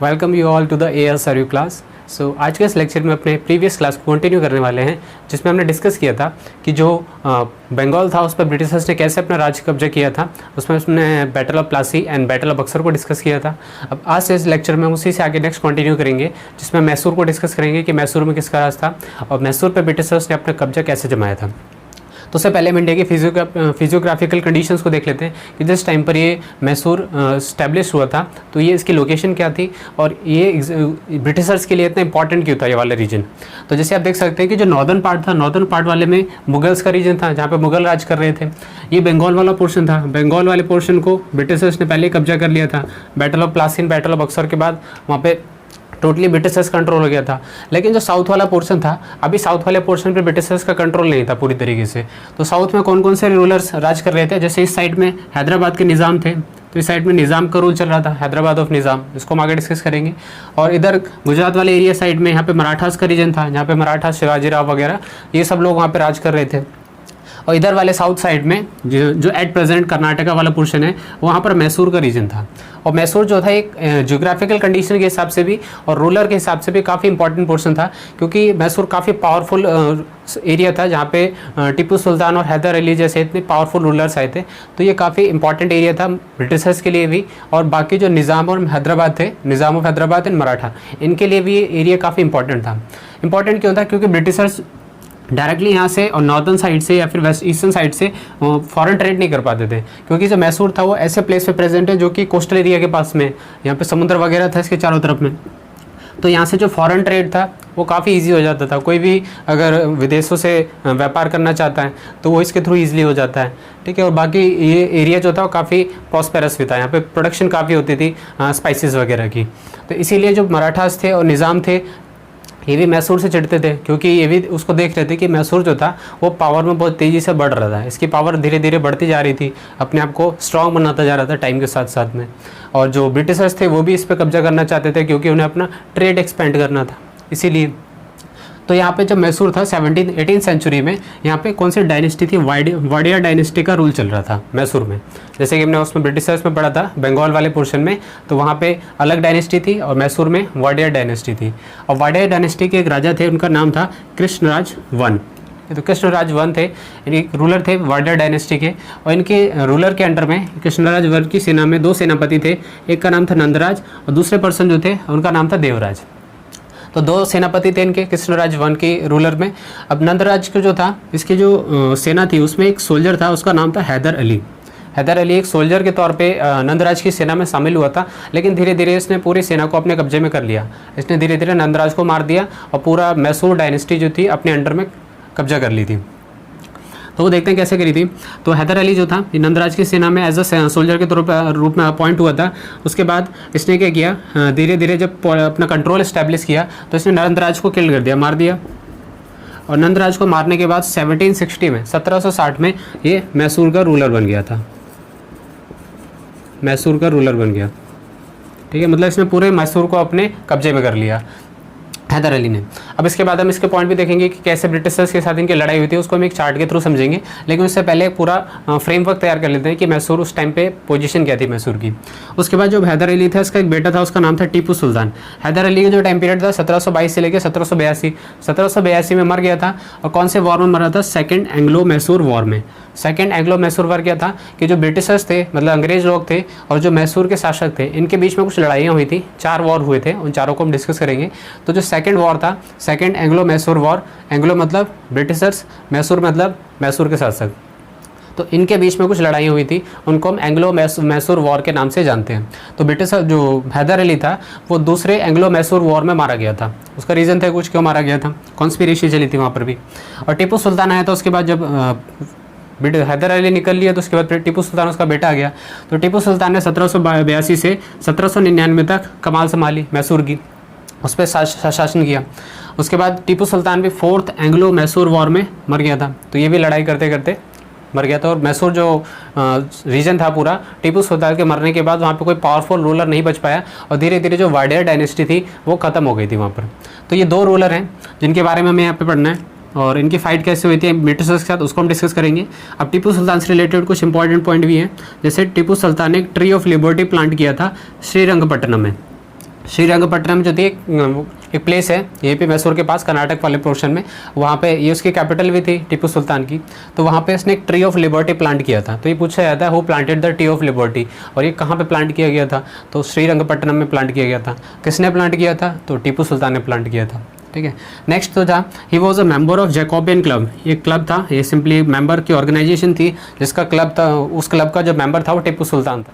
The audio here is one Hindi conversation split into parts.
Welcome you all to the AR surview class. So आज के इस लेक्चर में अपने प्रीवियस क्लास को कंटिन्यू करने वाले हैं, जिसमें हमने डिस्कस किया था कि जो बंगाल था उस पर ब्रिटिशर्स ने कैसे अपना राज्य कब्जा किया था। उसमें उसने battle of Plassey and battle of Buxar को डिस्कस किया था। अब आज से इस लेक्चर में हम उसी से आगे नेक्स्ट कंटिन्यू करेंगे, जिसमें मैसूर को डिस्कस करेंगे कि मैसूर में किसका राज था और मैसूर पर ब्रिटिशर्स ने अपना कब्जा कैसे जमाया था। तो उससे पहले हम इंडिया की फिजियोग्राफिकल कंडीशंस को देख लेते हैं कि जिस टाइम पर ये मैसूर स्टैब्लिश हुआ था तो ये इसकी लोकेशन क्या थी और ये ब्रिटिशर्स के लिए इतना इंपॉर्टेंट क्यों था ये वाला रीजन। तो जैसे आप देख सकते हैं कि जो नॉर्दर्न पार्ट था, नॉर्दर्न पार्ट वाले में मुगल्स का रीजन था, जहाँ पे मुगल राज कर रहे थे। ये बंगाल वाला पोर्शन था, बंगाल वाले पोर्शन को ब्रिटिशर्स ने पहले कब्जा कर लिया था। Battle of Plassey, battle of Buxar के बाद वहाँ पे टोटली ब्रिटिशर्स कंट्रोल हो गया था। लेकिन जो साउथ वाला पोर्शन था, अभी साउथ वाले पोर्शन पे ब्रिटिशर्स का कंट्रोल नहीं था पूरी तरीके से। तो साउथ में कौन कौन से रूलर्स राज कर रहे थे, जैसे इस साइड में हैदराबाद के निज़ाम थे, तो इस साइड में निज़ाम का रूल चल रहा था, हैदराबाद ऑफ निज़ाम, इसको हम आगे डिस्कस करेंगे। और इधर गुजरात वाले एरिया साइड में यहाँ पे मराठास का रीजन था, जहाँ पे मराठा, शिवाजी राव वगैरह ये सब लोग वहाँ पे राज कर रहे थे। और इधर वाले साउथ साइड में जो एट प्रेजेंट कर्नाटका वाला पोर्शन है, वहाँ पर मैसूर का रीजन था। और मैसूर जो था एक ज्योग्राफिकल कंडीशन के हिसाब से भी और रूलर के हिसाब से भी काफ़ी इंपॉर्टेंट पोर्शन था, क्योंकि मैसूर काफ़ी पावरफुल एरिया था, जहाँ पे टीपू सुल्तान और हैदर अली जैसे इतने पावरफुल रूलर्स आए थे। तो ये काफ़ी इंपॉर्टेंट एरिया था ब्रिटिशर्स के लिए भी, और बाकी जो निज़ाम और हैदराबाद थे, निज़ाम ऑफ हैदराबाद एंड मराठा, इनके लिए भी ये एरिया काफ़ी इंपॉर्टेंट था। इंपॉर्टेंट क्यों था? क्योंकि ब्रिटिशर्स डायरेक्टली यहाँ से और नॉर्दर्न साइड से या फिर वेस्ट ईस्टर्न साइड से फॉरेन ट्रेड नहीं कर पाते थे, क्योंकि जो मैसूर था वो ऐसे प्लेस पे प्रेजेंट है जो कि कोस्टल एरिया के पास में, यहाँ पे समुद्र वगैरह था इसके चारों तरफ में। तो यहाँ से जो फॉरेन ट्रेड था वो काफ़ी इजी हो जाता था। कोई भी अगर विदेशों से व्यापार करना चाहता है तो वो इसके थ्रू ईजिली हो जाता है, ठीक है। और बाकी ये एरिया जो था वो काफ़ी प्रॉस्पेरस भी था, यहाँ पे प्रोडक्शन काफ़ी होती थी स्पाइसेस वगैरह की। तो इसीलिए जो मराठास थे और निज़ाम थे, ये भी मैसूर से चिढ़ते थे, क्योंकि ये भी उसको देख रहे थे कि मैसूर जो था वो पावर में बहुत तेज़ी से बढ़ रहा था। इसकी पावर धीरे धीरे बढ़ती जा रही थी, अपने आप को स्ट्रॉन्ग बनाता जा रहा था टाइम के साथ साथ में। और जो ब्रिटिशर्स थे वो भी इस पर कब्जा करना चाहते थे, क्योंकि उन्हें अपना ट्रेड एक्सपेंड करना था, इसीलिए। तो यहाँ पे जब मैसूर था 18th सेंचुरी में, यहाँ पे कौन सी डायनेस्टी थी? वाडिया डायनेस्टी का रूल चल रहा था मैसूर में। जैसे कि हमने उसमें ब्रिटिशर्स में पढ़ा था बंगाल वाले पोर्शन में, तो वहाँ पे अलग डायनेस्टी थी और मैसूर में वाडिया डायनेस्टी थी। और वाडिया डायनेस्टी के एक राजा थे, उनका नाम था कृष्णराज वन। तो कृष्णराज वन थे, यानी रूलर थे वाडिया डायनेस्टी के। और इनके रूलर के अंडर में कृष्णराज वन की सेना में 2 सेनापति थे, एक का नाम था नंदराज और दूसरे पर्सन जो थे उनका नाम था देवराज। तो 2 सेनापति थे इनके कृष्णराज वन के रूलर में। अब नंदराज को जो था, इसकी जो सेना थी उसमें एक सोल्जर था, उसका नाम था हैदर अली। हैदर अली एक सोल्जर के तौर पे नंदराज की सेना में शामिल हुआ था, लेकिन धीरे धीरे इसने पूरी सेना को अपने कब्जे में कर लिया। इसने धीरे धीरे नंदराज को मार दिया और पूरा मैसूर डायनेस्टी जो थी अपने अंडर में कब्जा कर ली थी। तो वो देखते हैं कैसे करी थी। तो हैदर अली जो था ये नंदराज की सेना में एज अ सोल्जर के रूप में अपॉइंट हुआ था। उसके बाद इसने क्या किया, धीरे धीरे जब अपना कंट्रोल इस्टेब्लिश किया तो इसने नंदराज को किल कर दिया, मार दिया। और नंदराज को मारने के बाद 1760 में, 1760 में ये मैसूर का रूलर बन गया था। मैसूर का रूलर बन गया, ठीक है। मतलब इसने पूरे मैसूर को अपने कब्जे में कर लिया हैदर अली ने। अब इसके बाद हम इसके पॉइंट भी देखेंगे कि कैसे ब्रिटिशर्स के साथ इनकी लड़ाई हुई थी, उसको हम एक चार्ट के थ्रू समझेंगे। लेकिन उससे पहले पूरा फ्रेमवर्क तैयार कर लेते हैं कि मैसूर उस टाइम पे पोजीशन क्या थी मैसूर की। उसके बाद जो हैदर अली था, इसका एक बेटा था, उसका नाम था टीपू सुल्तान। हैदर अली का जो टाइम पीरियड था 1722 से लेकर 1782 में मर गया था। और कौन से वॉर में मरा था? सेकेंड एंग्लो मैसूर वॉर में। सेकेंड एंग्लो मैसूर वॉर क्या था कि जो ब्रिटिशर्स थे, मतलब अंग्रेज लोग थे, और जो मैसूर के शासक थे, इनके बीच में कुछ लड़ाइयाँ हुई थी। 4 वॉर हुए थे, उन चारों को हम डिस्कस करेंगे। तो जो सेकेंड वॉर था, second Anglo Mysore war, Anglo मतलब ब्रिटिशर्स, मैसूर मतलब मैसूर के शासक, तो इनके बीच में कुछ लड़ाइयाँ हुई थी, उनको हम एंग्लो मैसूर वॉर के नाम से जानते हैं। तो ब्रिटिश जो हैदर अली था वो दूसरे एंग्लो मैसूर वॉर में मारा गया था। उसका रीज़न था कुछ, क्यों मारा गया था, कॉन्स्पिरेसी चली थी वहाँ पर भी। और टीपू सुल्तान आया था उसके बाद, जब हैदर अली निकल लिया तो उसके बाद फिर टीपू सुल्तान उसका बेटा आ गया। तो टीपू सुल्तान ने 1782 से 1799 तक कमाल संभाली मैसूर की, उस पर शासन किया। उसके बाद टीपू सुल्तान भी 4th एंग्लो मैसूर वॉर में मर गया था। तो ये भी लड़ाई करते करते मर गया था। और मैसूर जो रीजन था पूरा, टीपू सुल्तान के मरने के बाद वहाँ पे कोई पावरफुल रूलर नहीं बच पाया, और धीरे धीरे जो वाडिया डायनेस्टी थी वो ख़त्म हो गई थी वहाँ पर। तो ये 2 रूलर हैं जिनके बारे में हमें यहाँ पे पढ़ना है, और इनकी फाइट कैसे हुई थी ब्रिटिशर्स के साथ, उसको हम डिस्कस करेंगे। अब टीपू सुल्तान से रिलेटेड कुछ इंपॉर्टेंट पॉइंट भी हैं, जैसे टीपू सुल्तान ने एक ट्री ऑफ लिबर्टी प्लांट किया था श्रीरंगपट्टनम में। श्रीरंगपट्टनम जो थी एक प्लेस है यहीं पे मैसूर के पास, कर्नाटक वाले पोर्शन में। वहाँ पे ये उसकी कैपिटल भी थी टीपू सुल्तान की। तो वहाँ पे इसने एक ट्री ऑफ लिबर्टी प्लांट किया था। तो ये पूछा जाता है who planted the tree of liberty, और ये कहाँ पे प्लांट किया गया था? तो श्रीरंगपट्टनम में प्लांट किया गया था। किसने प्लांट किया था? तो टीपू सुल्तान ने प्लांट किया था। ठीक है, नेक्स्ट तो था ही was a member of Jacobin club. ये क्लब था, ये सिंपली मेंबर की ऑर्गेनाइजेशन थी जिसका क्लब था, उस क्लब का जो मेंबर था वो टीपू सुल्तान था।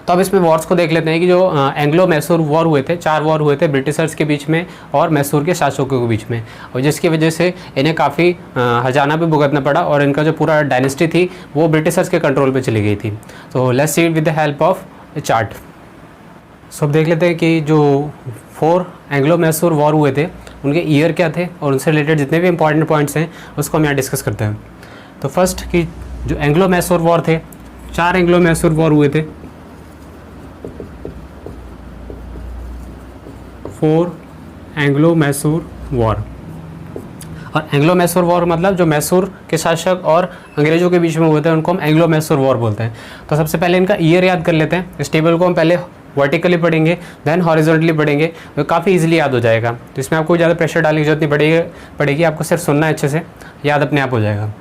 तो अब इसमें वॉर्स को देख लेते हैं कि जो एंग्लो मैसूर वॉर हुए थे, 4 वॉर हुए थे ब्रिटिशर्स के बीच में और मैसूर के शासकों के बीच में, और जिसकी वजह से इन्हें काफ़ी हर्जाना भी भुगतना पड़ा और इनका जो पूरा डायनेस्टी थी वो ब्रिटिशर्स के कंट्रोल पे चली गई थी। तो let's see with the help of a chart. So अब देख लेते हैं कि जो 4 एंग्लो मैसूर वॉर हुए थे उनके ईयर क्या थे और उनसे रिलेटेड जितने भी इंपॉर्टेंट पॉइंट्स हैं उसको हम यहाँ डिस्कस करते हैं। तो फर्स्ट कि जो एंग्लो मैसूर वॉर थे, 4 एंग्लो मैसूर वॉर हुए थे। 4 एंग्लो मैसूर वॉर, और एंग्लो मैसूर वॉर मतलब जो मैसूर के शासक और अंग्रेजों के बीच में हुए थे उनको हम एंग्लो मैसूर वॉर बोलते हैं। तो सबसे पहले इनका ईयर याद कर लेते हैं। इस टेबल को हम पहले वर्टिकली पढ़ेंगे देन हॉरिजॉन्टली पढ़ेंगे, तो काफ़ी इजीली याद हो जाएगा। तो इसमें आपको ज़्यादा प्रेशर डालने की जरूरत नहीं पड़ेगी, आपको सिर्फ सुनना है अच्छे से, याद अपने आप हो जाएगा।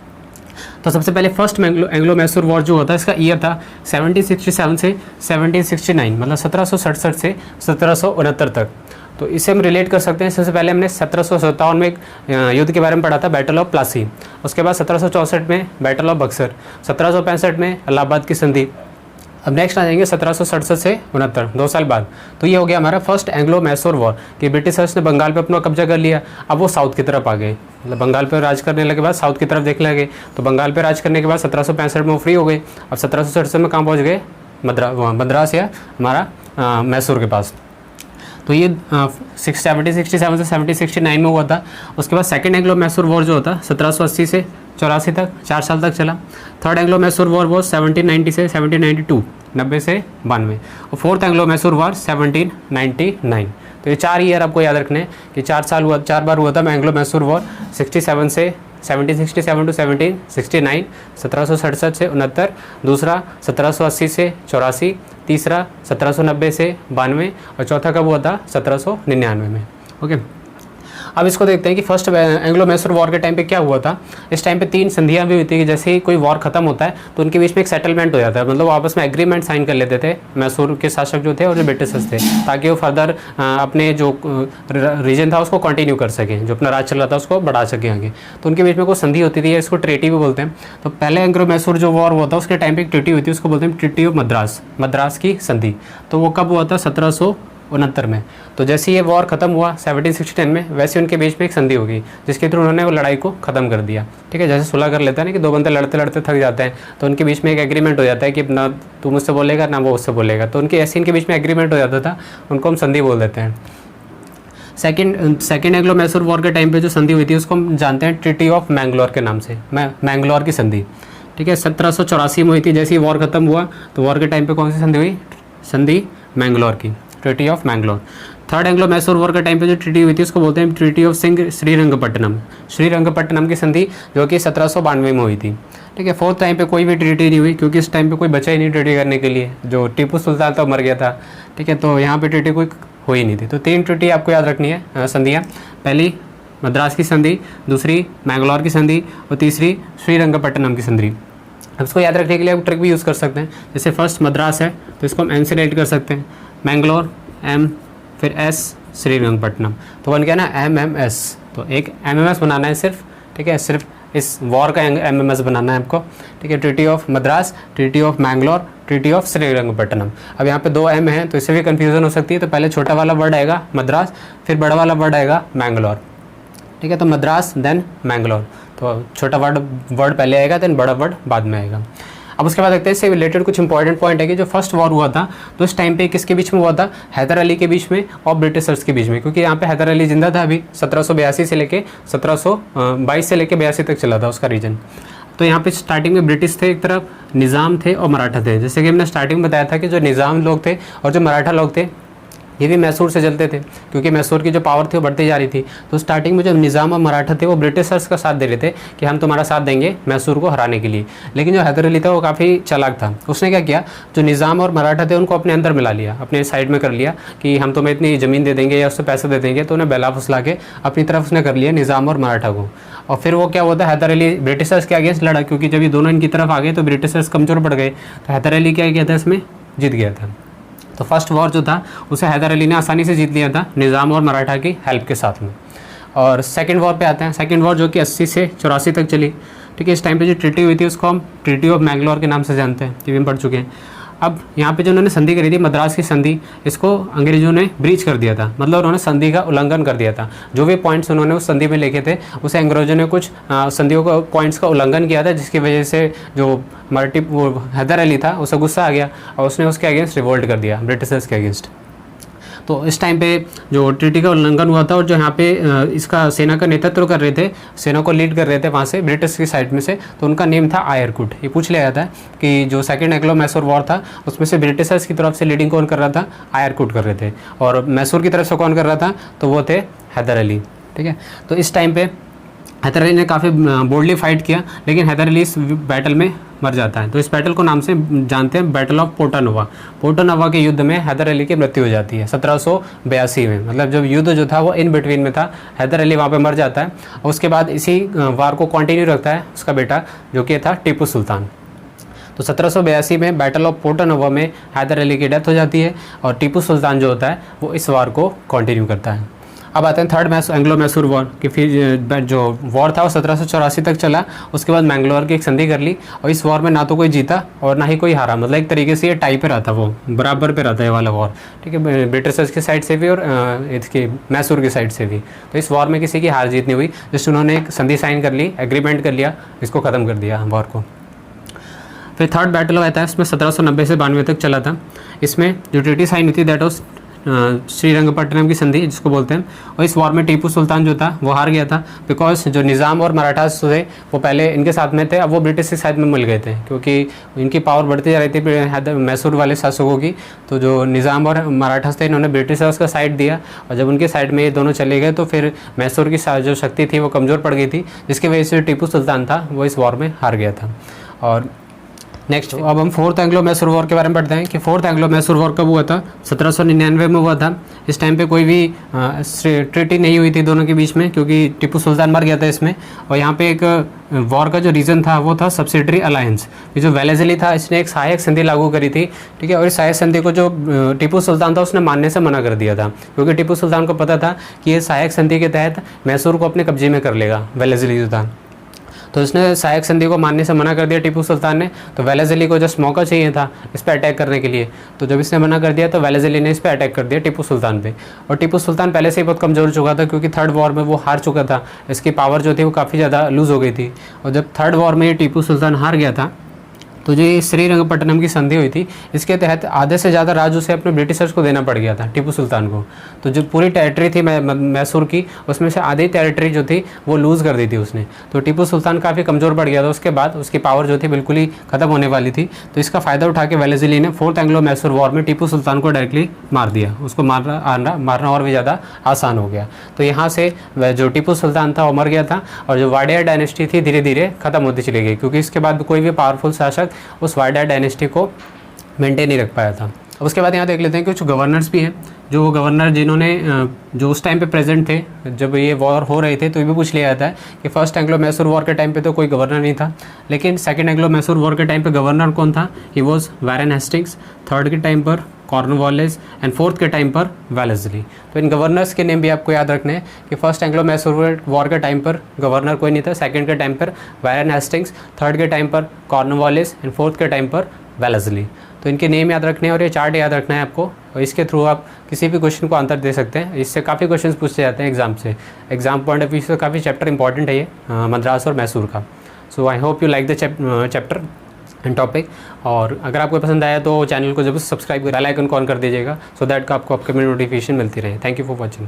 तो सबसे पहले फर्स्ट एंग्लो मैसूर वॉर जो होता है इसका ईयर था 1767 से 1769, मतलब 1767 से 1769 तक। तो इसे हम रिलेट कर सकते हैं। सबसे पहले हमने 1757 में एक युद्ध के बारे में पढ़ा था, बैटल ऑफ प्लासी। उसके बाद 1764 में बैटल ऑफ बक्सर, 1765 में इलाहाबाद की संधि। अब नेक्स्ट आ जाएंगे 1767 से 69, 2 साल बाद। तो ये हो गया हमारा फर्स्ट एंग्लो मैसूर वॉर कि ब्रिटिशर्स ने बंगाल पे अपना कब्जा कर लिया। अब वो साउथ की तरफ आ गए, मतलब बंगाल पे राज करने लगे बाद साउथ की तरफ देखने लगे। तो बंगाल पे राज करने के बाद 1765 में वो फ्री हो गए। अब 1767 में कहाँ पहुँच गए? मद्रास या हमारा मैसूर के पास। तो ये 1767 से 1769 में हुआ था। उसके बाद सेकेंड एंग्लो मैसूर वॉर जो होता 1780 से 84 तक, 4 साल तक चला। थर्ड एंग्लो मैसूर वॉर वो 1790 से 1792, 90 से 92, और फोर्थ एंग्लो मैसूर वॉर 1799। तो ये 4 ईयर आपको याद रखने हैं कि 4 बार हुआ था एंग्लो मैसूर वॉर। 1767 से 1767 टू 1769, 1767 से 69, दूसरा 1780 से 84, तीसरा 1790 से 92, और चौथा कब हुआ था? 1799 में। ओके, अब इसको देखते हैं कि फर्स्ट एंग्लो मैसूर वॉर के टाइम पे क्या हुआ था। इस टाइम पे 3 संधियाँ भी हुई थी कि जैसे ही कोई वॉर खत्म होता है तो उनके बीच में एक सेटलमेंट हो जाता है, मतलब वो आपस में एग्रीमेंट साइन कर लेते थे मैसूर के शासक जो थे और जो ब्रिटिशर्स थे, ताकि वो फर्दर अपने जो रीजन था उसको कंटिन्यू कर सकें, जो अपना राज चल रहा था उसको बढ़ा सकें आगे। तो उनके बीच में कोई संधि होती थी, इसको ट्रीटी भी बोलते हैं। तो पहले एंग्लो मैसूर जो वॉर हुआ था उसके टाइम पे एक ट्रीटी हुई थी, उसको बोलते हैं ट्रीटी ऑफ मद्रास, मद्रास की संधि। तो वो कब हुआ था? 1769 में। तो जैसे ये वॉर खत्म हुआ 1769 में, वैसे उनके बीच में एक संधि हो गई जिसके थ्रू उन्होंने वो लड़ाई को ख़त्म कर दिया। ठीक है, जैसे सुलह कर लेता है ना कि 2 बंदे लड़ते लड़ते थक जाते हैं, तो उनके बीच में एक एग्रीमेंट हो जाता है कि ना तू मुझसे बोलेगा ना वो उससे बोलेगा। तो उनके ऐसे इनके बीच में एग्रीमेंट हो जाता था, उनको हम संधि बोल देते हैं। सेकेंड एंग्लो मैसूर वॉर के टाइम पे जो संधि हुई थी उसको हम जानते हैं ट्रीटी ऑफ मैंगलोर के नाम से, मैंगलोर की संधि। ठीक है, 1784 में हुई थी। जैसे ही वॉर खत्म हुआ तो वॉर के टाइम पे कौन सी संधि हुई? संधि मैंगलोर की, treaty of Mangalore. Third Anglo Mysore war के टाइम पे जो ट्रीटी हुई थी उसको बोलते हैं ट्रीटी ऑफ श्रीरंगपट्टनम, श्रीरंगपट्टनम की संधि, जो कि 1792 में हुई थी। ठीक है, फोर्थ टाइम पे कोई भी ट्रीटी नहीं हुई क्योंकि इस टाइम पे कोई बचा ही नहीं ट्रीटी करने के लिए, जो टीपू सुल्तान तो मर गया था। ठीक है, तो यहाँ पे ट्रीटी कोई हुई नहीं थी। तो 3 ट्रीटी आपको याद रखनी है संधियाँ, पहली मद्रास की संधि, दूसरी मैंगलोर की संधि, और तीसरी श्रीरंगपट्टनम की संधि। अब इसको याद रखने के लिए आप ट्रिक भी यूज़ कर सकते हैं। जैसे फर्स्ट मद्रास है तो इसको हम एम से राइट कर सकते हैं, मैंगलोर एम, फिर एस, श्रीरंगपट्टनम, तो बन गया ना MMS। तो एक MMS बनाना है सिर्फ। ठीक है, सिर्फ इस वॉर का MMS बनाना है आपको। ठीक है, treaty of Madras, treaty of Mangalore, treaty of Srirangapatnam. अब यहाँ पे 2 M हैं तो इससे भी कन्फ्यूजन हो सकती है। तो पहले छोटा वाला वर्ड आएगा मद्रास, फिर बड़ा वाला वर्ड आएगा मैंगलोर। ठीक है, तो मद्रास देन मैंगलोर, तो छोटा वर्ड पहले आएगा देन बड़ा वर्ड बाद में आएगा। अब उसके बाद देखते हैं इससे रिलेटेड कुछ इंपॉर्टेंट पॉइंट है कि जो फर्स्ट वॉर हुआ था तो इस टाइम पे किसके बीच में हुआ था? हैदर अली के बीच में और ब्रिटिशर्स के बीच में, क्योंकि यहाँ पे हैदर अली जिंदा था अभी। 1782 से लेके 1722 से लेके 82 तक चला था उसका रीजन। तो यहाँ पे स्टार्टिंग में ब्रिटिश थे एक तरफ, निज़ाम थे और मराठा थे। जैसे कि हमने स्टार्टिंग में बताया था कि जो निज़ाम लोग थे और जो मराठा लोग थे ये भी मैसूर से चलते थे, क्योंकि मैसूर की जो पावर थी वो बढ़ती जा रही थी। तो स्टार्टिंग में जो निज़ाम और मराठा थे वो ब्रिटिशर्स का साथ दे रहे थे कि हम तुम्हारा साथ देंगे मैसूर को हराने के लिए। लेकिन जो हैदर अली था वो काफ़ी चालाक था, उसने क्या किया, जो निज़ाम और मराठा थे उनको अपने अंदर मिला लिया, अपने साइड में कर लिया कि हम तुम्हें इतनी ज़मीन दे देंगे या उससे पैसे दे देंगे। तो उन्हें बहला फुसला के अपनी तरफ उसने कर लिया निज़ाम और मराठा को। और फिर वो क्या होता है, हैदर अली ब्रिटिशर्स के अगेंस्ट लड़ा, क्योंकि जब ये दोनों इनकी तरफ आ गए तो ब्रिटिशर्स कमज़ोर पड़ गए। तो हैदर अली क्या किया था, इसमें जीत गया था। तो फर्स्ट वॉर जो था उसे हैदर अली ने आसानी से जीत लिया था निज़ाम और मराठा की हेल्प के साथ में। और सेकंड वॉर पे आते हैं। सेकंड वॉर जो कि 80 से 84 तक चली, ठीक है। इस टाइम पे जो ट्रीटी हुई थी उसको हम ट्रीटी ऑफ मैंगलोर के नाम से जानते हैं, ये भी हम पढ़ चुके हैं। अब यहाँ पे जो उन्होंने संधि करी थी, मद्रास की संधि, इसको अंग्रेजों ने ब्रीच कर दिया था, मतलब उन्होंने संधि का उल्लंघन कर दिया था। जो भी पॉइंट्स उन्होंने उस संधि में लिखे थे उसे अंग्रेजों ने कुछ संधियों का पॉइंट्स का उल्लंघन किया था, जिसकी वजह से जो वो हैदर अली था उसे गुस्सा आ गया और उसने उसके अगेंस्ट रिवोल्ट कर दिया, ब्रिटिशर्स के अगेंस्ट। तो इस टाइम पे जो ट्रीटी का उल्लंघन हुआ था और जो यहाँ पे इसका सेना का नेतृत्व कर रहे थे, सेना को लीड कर रहे थे वहाँ से ब्रिटिश की साइड में से, तो उनका नेम था आयरकुट। ये पूछ लिया जाता है कि जो सेकंड एंग्लो मैसूर वॉर था उसमें से ब्रिटिशर्स की तरफ से लीडिंग कौन कर रहा था, आयरकुट कर रहे थे, और मैसूर की तरफ से कौन कर रहा था, तो वो थे हैदर अली, ठीक है। तो इस टाइम पे हैदर अली ने काफ़ी बोल्डली फाइट किया, लेकिन हैदर अली इस बैटल में मर जाता है। तो इस बैटल को नाम से जानते हैं बैटल ऑफ पोटानोवा। पोटानोवा के युद्ध में हैदर अली की मृत्यु हो जाती है 1782 में, मतलब जब युद्ध जो था वो इन बिटवीन में था, हैदर अली वहाँ पे मर जाता है। और उसके बाद इसी वार को कंटिन्यू रखता है उसका बेटा, जो कि था टीपू सुल्तान। तो 1782 में बैटल ऑफ पोटानोवा में हैदर अली की डेथ हो जाती है और टीपू सुल्तान जो होता है वो इस वार को कंटिन्यू करता है। अब आते हैं थर्ड एंग्लो मैसूर वॉर कि फिर जो वॉर था वो 1784 तक चला। उसके बाद मैंगलोर की एक संधि कर ली और इस वॉर में ना तो कोई जीता और ना ही कोई हारा, मतलब एक तरीके से ये टाई पे रहा था, वो बराबर पे रहा था ये वाला वॉर, ठीक है, ब्रिटिशर्स की साइड से भी और इसकी मैसूर की साइड से भी। तो इस वॉर में किसी की हार जीत नहीं हुई, जस्ट उन्होंने एक संधि साइन कर ली, एग्रीमेंट कर लिया, इसको ख़त्म कर दिया वॉर को। फिर थर्ड बैटल हुआ था, इसमें 1790 से 92 तक चला था। इसमें जो ट्रीटी साइन हुई थी दैट वाज श्रीरंगपट्टनम की संधि जिसको बोलते हैं। और इस वॉर में टीपू सुल्तान जो था वो हार गया था, बिकॉज जो निज़ाम और मराठास थे वो पहले इनके साथ में थे, अब वो ब्रिटिश के साथ में मिल गए थे, क्योंकि इनकी पावर बढ़ती जा रही थी मैसूर वाले शासकों की। तो जो निज़ाम और मराठास थे इन्होंने ब्रिटिशर्स का साइड दिया, और जब उनके साइड में ये दोनों चले गए तो फिर मैसूर की जो शक्ति थी वो कमज़ोर पड़ गई थी, जिसकी वजह से टीपू सुल्तान था वो इस वॉर में हार गया था। और नेक्स्ट अब हम फोर्थ एंग्लो मैसूर वॉर के बारे में पढ़ते हैं कि फोर्थ एंग्लो मैसूर वॉर कब हुआ था, 1799 में हुआ था। इस टाइम पे कोई भी ट्रीटी नहीं हुई थी दोनों के बीच में, क्योंकि टीपू सुल्तान मर गया था इसमें। और यहाँ पे एक वॉर का जो रीज़न था वो था सब्सिडरी अलायंस। ये जो वेलेजली था इसने एक सहायक संधि लागू करी थी, ठीक है। और इस सहायक संधि को जो टीपू सुल्तान था उसने मानने से मना कर दिया था, क्योंकि टीपू सुल्तान को पता था कि ये सहायक संधि के तहत मैसूर को अपने कब्जे में कर लेगा वेलेजली जो था। तो इसने सहायक संधि को मानने से मना कर दिया टीपू सुल्तान ने। तो वेलेजली को जस्ट मौका चाहिए था इस पर अटैक करने के लिए, तो जब इसने मना कर दिया तो वेलेजली ने इस पर अटैक कर दिया टीपू सुल्तान पे। और टीपू सुल्तान पहले से ही बहुत कमज़ोर हो चुका था, क्योंकि थर्ड वॉर में वो हार चुका था, इसकी पावर जो थी वो काफ़ी ज़्यादा लूज़ हो गई थी। और जब थर्ड वॉर में टीपू सुल्तान हार गया था तो जो ये श्रीरंगपट्टनम की संधि हुई थी इसके तहत आधे से ज़्यादा राज उसे अपने ब्रिटिशर्स को देना पड़ गया था टीपू सुल्तान को। तो जो पूरी टेरिटरी थी मैसूर की उसमें से आधी टेरिटरी जो थी वो लूज़ कर दी थी उसने। तो टीपू सुल्तान काफ़ी कमज़ोर पड़ गया था, उसके बाद उसकी पावर जो थी बिल्कुल ही ख़त्म होने वाली थी। तो इसका फ़ायदा उठा के वेलेजली ने फोर्थ एंग्लो मैसूर वॉर में टीपू सुल्तान को डायरेक्टली मार दिया, उसको मारना और भी ज़्यादा आसान हो गया। तो यहाँ से जो टीपू सुल्तान था वो मर गया था और जो वाडिया डायनेस्टी थी धीरे धीरे ख़त्म होती चली गई, क्योंकि इसके बाद कोई भी पावरफुल शासक उस वाडिया डायनेस्टी को मेंटेन नहीं रख पाया था। अब उसके बाद यहाँ देख लेते हैं कि कुछ गवर्नर्स भी हैं, जो गवर्नर जिन्होंने जो उस टाइम पे प्रेजेंट थे जब ये वॉर हो रहे थे। तो ये भी पूछ लिया जाता है कि फर्स्ट एंग्लो मैसूर वॉर के टाइम पे तो कोई गवर्नर नहीं था, लेकिन सेकंड एंग्लो मैसूर वॉर के टाइम पे गवर्नर कौन था, ही वॉज वारेन हेस्टिंग्स, थर्ड के टाइम पर कॉर्नवालिस एंड फोर्थ के टाइम पर वेलेजली। तो इन गवर्नर्स के नेम भी आपको याद रखने हैं कि फर्स्ट एंग्लो मैसूर वॉर के टाइम पर गवर्नर कोई नहीं था, सेकंड के टाइम पर वारेन हेस्टिंग्स, थर्ड के टाइम पर कॉर्नवालिस एंड फोर्थ के टाइम पर वेलेजली। तो इनके नेम याद रखने हैं और ये चार्ट याद रखना है आपको, और इसके थ्रू आप किसी भी क्वेश्चन को आंसर दे सकते हैं। इससे काफ़ी क्वेश्चंस पूछे जाते हैं एग्जाम से, एग्जाम पॉइंट ऑफ व्यू से काफ़ी चैप्टर इंपॉर्टेंट है ये मद्रास और मैसूर का। So I hope you like the chapter and topic. और अगर आपको पसंद आया तो चैनल को जरूर सब्सक्राइब कर बेल आइकन को ऑन कर दीजिएगा, सो दैट आपको अपकमिंग नोटिफिकेशन मिलती रहे। Thank you for watching.